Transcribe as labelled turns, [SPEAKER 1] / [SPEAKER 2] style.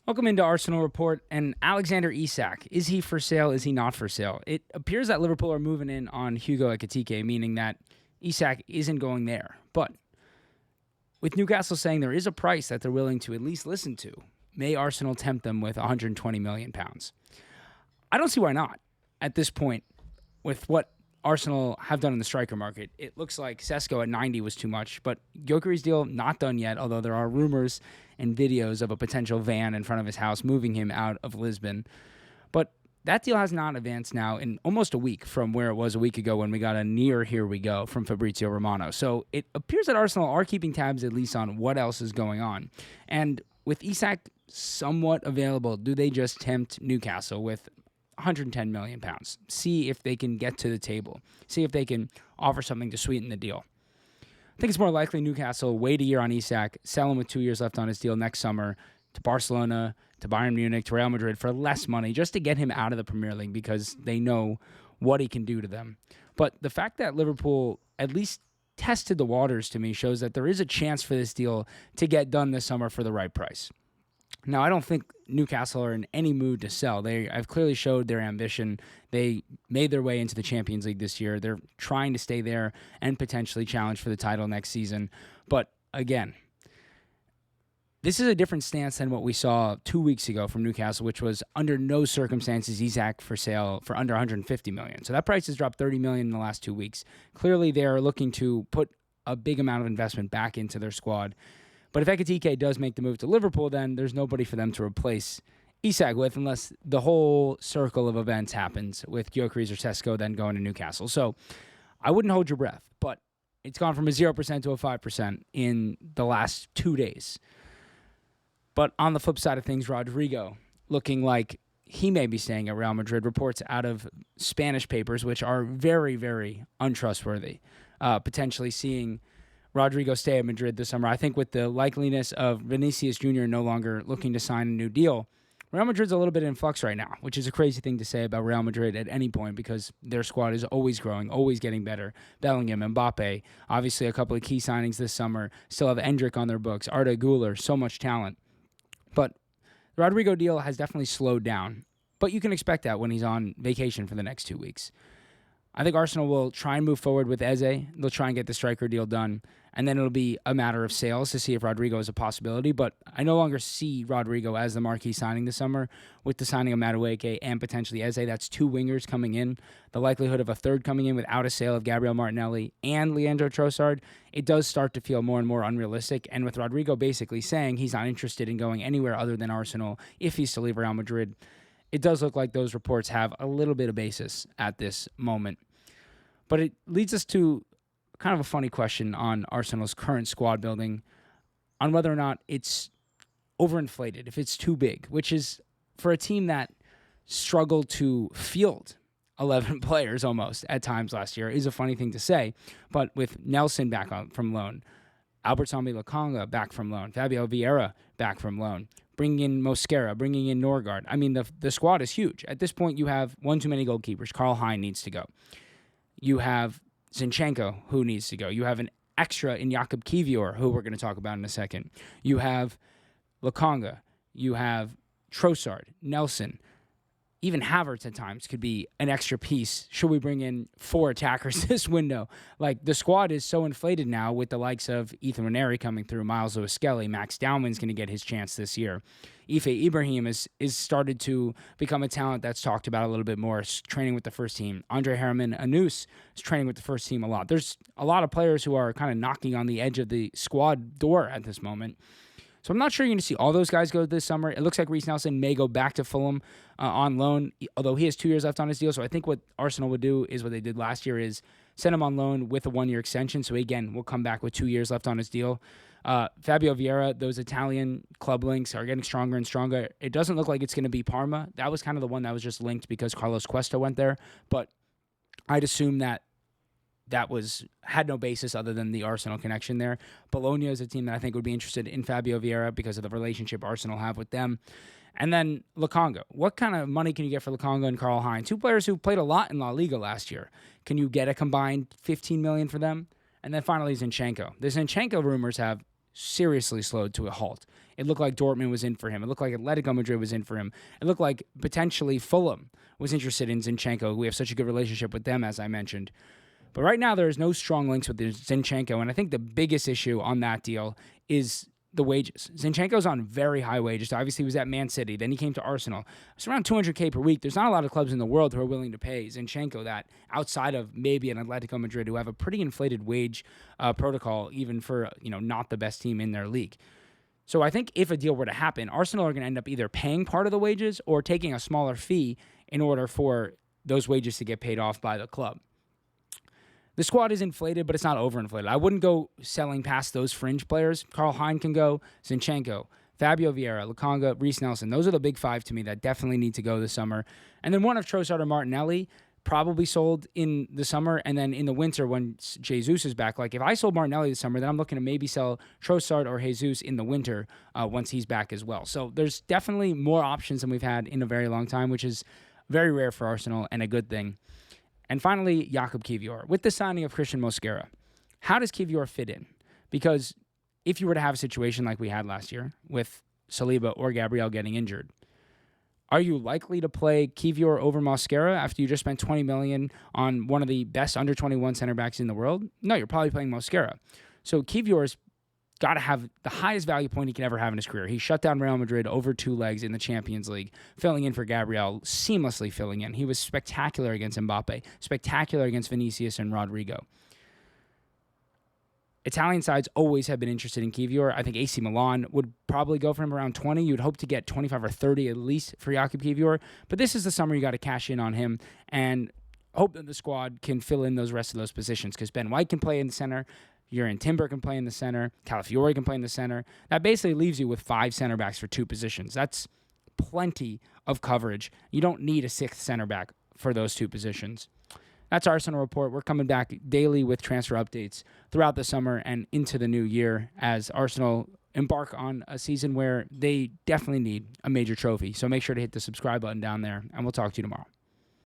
[SPEAKER 1] Welcome into Arsenal Report. And Alexander Isak, is he for sale? Is he not for sale? It appears that Liverpool are moving in on Hugo Ekitike, meaning that Isak isn't going there. But with Newcastle saying there is a price that they're willing to at least listen to, may Arsenal tempt them with £120 million? I don't see why not at this point with what Arsenal have done in the striker market. It looks like Sesko at 90 was too much, but Gyökeres deal not done yet, although there are rumors and videos of a potential van in front of his house moving him out of Lisbon. But that deal has not advanced now in almost a week from where it was a week ago when we got a near here we go from Fabrizio Romano. So it appears that Arsenal are keeping tabs at least on what else is going on. And with Isak somewhat available, do they just tempt Newcastle with £110 million? See if they can get to the table. See if they can offer something to sweeten the deal. I think it's more likely Newcastle wait a year on Isak, sell him with 2 years left on his deal next summer to Barcelona, to Bayern Munich, to Real Madrid for less money just to get him out of the Premier League because they know what he can do to them. But the fact that Liverpool at least tested the waters to me shows that there is a chance for this deal to get done this summer for the right price. Now, I don't think Newcastle are in any mood to sell. I've clearly showed their ambition. They made their way into the Champions League this year. They're trying to stay there and potentially challenge for the title next season. But again, this is a different stance than what we saw 2 weeks ago from Newcastle, which was under no circumstances Isak for sale for under $150 million. So that price has dropped $30 million in the last 2 weeks. Clearly, they are looking to put a big amount of investment back into their squad. But if Ekitike does make the move to Liverpool, then there's nobody for them to replace Isak with unless the whole circle of events happens with Gyökeres or Sesko then going to Newcastle. So I wouldn't hold your breath, but it's gone from a 0% to a 5% in the last 2 days. But on the flip side of things, Rodrygo looking like he may be staying at Real Madrid. Reports out of Spanish papers, which are very, very untrustworthy, potentially seeing Rodrygo stay at Madrid this summer. I think with the likeliness of Vinicius Jr. no longer looking to sign a new deal, Real Madrid's a little bit in flux right now, which is a crazy thing to say about Real Madrid at any point because their squad is always growing, always getting better. Bellingham, Mbappe, obviously a couple of key signings this summer, still have Endrick on their books, Arda Güler, so much talent. But the Rodrygo deal has definitely slowed down, but you can expect that when he's on vacation for the next 2 weeks. I think Arsenal will try and move forward with Eze. They'll try and get the striker deal done. And then it'll be a matter of sales to see if Rodrygo is a possibility. But I no longer see Rodrygo as the marquee signing this summer with the signing of Madueke and potentially Eze. That's two wingers coming in. The likelihood of a third coming in without a sale of Gabriel Martinelli and Leandro Trossard, it does start to feel more and more unrealistic. And with Rodrygo basically saying he's not interested in going anywhere other than Arsenal if he's to leave Real Madrid, it does look like those reports have a little bit of basis at this moment. But it leads us to kind of a funny question on Arsenal's current squad building, on whether or not it's overinflated, if it's too big, which is for a team that struggled to field 11 players almost at times last year, is a funny thing to say. But with Nelson back from loan, Albert Sambi Lokonga back from loan, Fabio Vieira back from loan, bringing in Mosquera, bringing in Norgard. I mean, the squad is huge. At this point, you have one too many goalkeepers. Karl Hein needs to go. You have Zinchenko, who needs to go. You have an extra in Jakub Kiwior, who we're going to talk about in a second. You have Lokonga. You have Trossard, Nelson. Even Havertz at times could be an extra piece. Should we bring in 4 attackers this window? Like, the squad is so inflated now with the likes of Ethan Nwaneri coming through, Miles Lewis-Skelly, Max Dowman's going to get his chance this year. Ife Ibrahim is started to become a talent that's talked about a little bit more, training with the first team. Andre Herman Anus is training with the first team a lot. There's a lot of players who are kind of knocking on the edge of the squad door at this moment. So I'm not sure you're going to see all those guys go this summer. It looks like Reece Nelson may go back to Fulham on loan, although he has 2 years left on his deal. So I think what Arsenal would do is what they did last year is send him on loan with a 1-year extension. So again, we'll come back with 2 years left on his deal. Fabio Vieira, those Italian club links are getting stronger and stronger. It doesn't look like it's going to be Parma. That was kind of the one that was just linked because Carlos Cuesta went there. But I'd assume that had no basis other than the Arsenal connection there. Bologna is a team that I think would be interested in Fabio Vieira because of the relationship Arsenal have with them. And then Lokonga. What kind of money can you get for Lokonga and Karl Hein? 2 players who played a lot in La Liga last year. Can you get a combined $15 million for them? And then finally Zinchenko. The Zinchenko rumors have seriously slowed to a halt. It looked like Dortmund was in for him. It looked like Atletico Madrid was in for him. It looked like potentially Fulham was interested in Zinchenko. We have such a good relationship with them, as I mentioned. But right now, there is no strong links with Zinchenko, and I think the biggest issue on that deal is the wages. Zinchenko's on very high wages. Obviously, he was at Man City. Then he came to Arsenal. It's around $200K per week. There's not a lot of clubs in the world who are willing to pay Zinchenko that, outside of maybe an Atletico Madrid, who have a pretty inflated wage protocol, even for not the best team in their league. So I think if a deal were to happen, Arsenal are going to end up either paying part of the wages or taking a smaller fee in order for those wages to get paid off by the club. The squad is inflated, but it's not overinflated. I wouldn't go selling past those fringe players. Karl Hein can go, Zinchenko, Fabio Vieira, Lukonga, Reece Nelson. Those are the big five to me that definitely need to go this summer. And then one of Trossard or Martinelli probably sold in the summer, and then in the winter when Jesus is back. Like if I sold Martinelli this summer, then I'm looking to maybe sell Trossard or Jesus in the winter once he's back as well. So there's definitely more options than we've had in a very long time, which is very rare for Arsenal and a good thing. And finally, Jakub Kiwior. With the signing of Christhian Mosquera, how does Kiwior fit in? Because if you were to have a situation like we had last year with Saliba or Gabriel getting injured, are you likely to play Kiwior over Mosquera after you just spent $20 million on one of the best under-21 center backs in the world? No, you're probably playing Mosquera. So Kiwior's got to have the highest value point he can ever have in his career. He shut down Real Madrid over 2 legs in the Champions League, filling in for Gabriel, seamlessly filling in. He was spectacular against Mbappe, spectacular against Vinicius and Rodrygo. Italian sides always have been interested in Kiwior. I think AC Milan would probably go for him around 20. You'd hope to get 25 or 30 at least for Jakub Kiwior. But this is the summer you got to cash in on him and hope that the squad can fill in those rest of those positions, because Ben White can play in the center, Jurrien Timber can play in the center, Calafiori can play in the center. That basically leaves you with 5 center backs for 2 positions. That's plenty of coverage. You don't need a 6th center back for those 2 positions. That's our Arsenal Report. We're coming back daily with transfer updates throughout the summer and into the new year as Arsenal embark on a season where they definitely need a major trophy. So make sure to hit the subscribe button down there, and we'll talk to you tomorrow.